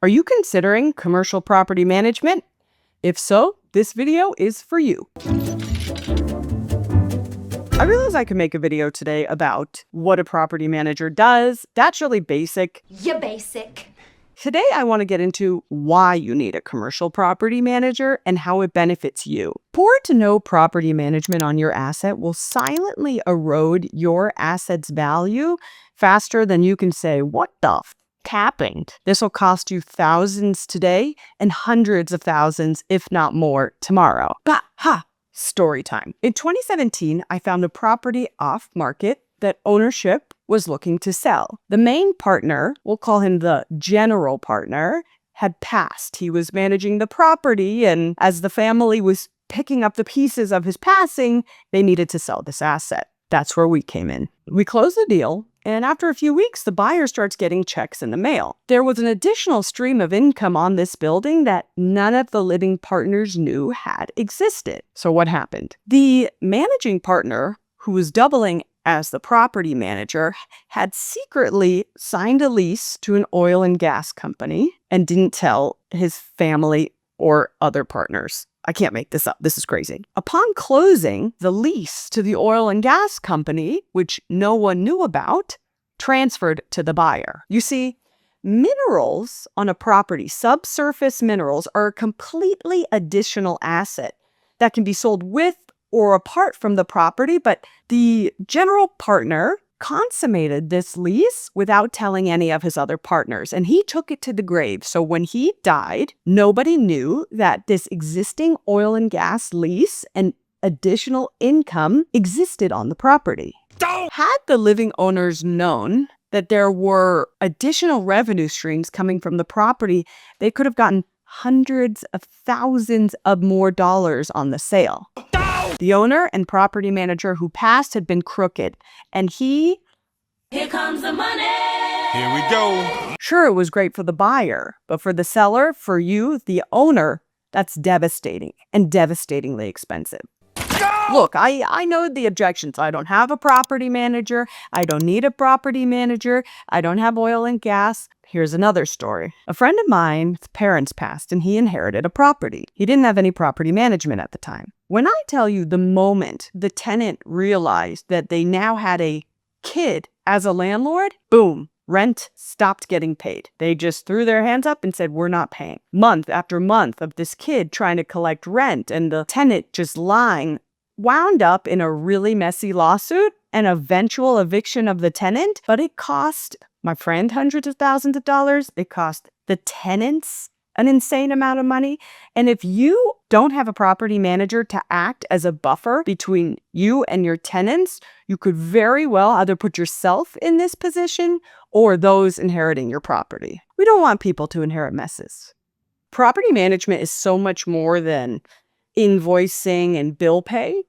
Are you considering commercial property management? If so, this video is for you. I realized I could make a video today about what a property manager does. That's really basic. You're basic. Today, I want to get into why you need a commercial property manager and how it benefits you. Poor to no property management on your asset will silently erode your asset's value faster than you can say, what the f happened? This will cost you thousands today and hundreds of thousands, if not more, tomorrow. Story time. In 2017, I found a property off market that ownership was looking to sell. The main partner, we'll call him the general partner, had passed. He was managing the property, and as the family was picking up the pieces of his passing, they needed to sell this asset. That's where we came in. We closed the deal, and after a few weeks, the buyer starts getting checks in the mail. There was an additional stream of income on this building that none of the living partners knew had existed. So what happened? The managing partner, who was doubling as the property manager, had secretly signed a lease to an oil and gas company and didn't tell his family or other partners. I can't make this up. This is crazy. Upon closing, the lease to the oil and gas company, which no one knew about, transferred to the buyer. You see, minerals on a property, subsurface minerals, are a completely additional asset that can be sold with or apart from the property, but the general partner consummated this lease without telling any of his other partners, and he took it to the grave. So when he died, nobody knew that this existing oil and gas lease and additional income existed on the property. Had the living owners known that there were additional revenue streams coming from the property, they could have gotten hundreds of thousands of more dollars on the sale. The owner and property manager who passed had been crooked, and here comes the money. Here we go. Sure, it was great for the buyer, but for the seller, for you, the owner, that's devastating and devastatingly expensive. Look, I know the objections. I don't have a property manager. I don't need a property manager. I don't have oil and gas. Here's another story. A friend of mine's parents passed and he inherited a property. He didn't have any property management at the time. When I tell you the moment the tenant realized that they now had a kid as a landlord, boom, rent stopped getting paid. They just threw their hands up and said, we're not paying. Month after month of this kid trying to collect rent and the tenant just lying wound up in a really messy lawsuit and eventual eviction of the tenant, but it cost my friend hundreds of thousands of dollars. It cost the tenants an insane amount of money. And if you don't have a property manager to act as a buffer between you and your tenants, you could very well either put yourself in this position or those inheriting your property. We don't want people to inherit messes. Property management is so much more than invoicing and bill pay.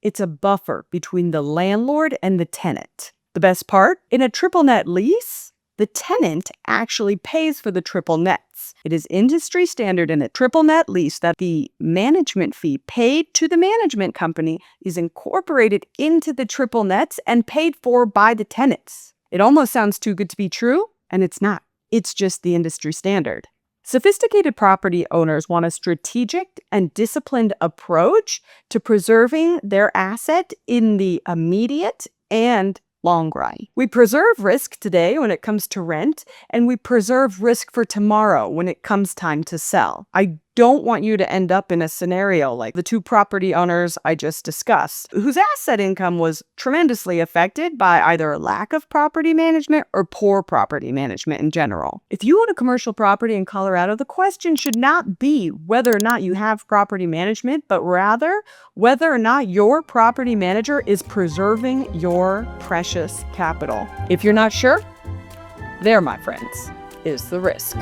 It's a buffer between the landlord and the tenant. The best part, in a triple net lease, the tenant actually pays for the triple nets. It is industry standard in a triple net lease that the management fee paid to the management company is incorporated into the triple nets and paid for by the tenants. It almost sounds too good to be true, and it's not. It's just the industry standard. Sophisticated property owners want a strategic and disciplined approach to preserving their asset in the immediate and long run. We preserve risk today when it comes to rent, and we preserve risk for tomorrow when it comes time to sell. I don't want you to end up in a scenario like the two property owners I just discussed, whose asset income was tremendously affected by either a lack of property management or poor property management in general. If you own a commercial property in Colorado, the question should not be whether or not you have property management, but rather whether or not your property manager is preserving your precious capital. If you're not sure, there, my friends, is the risk.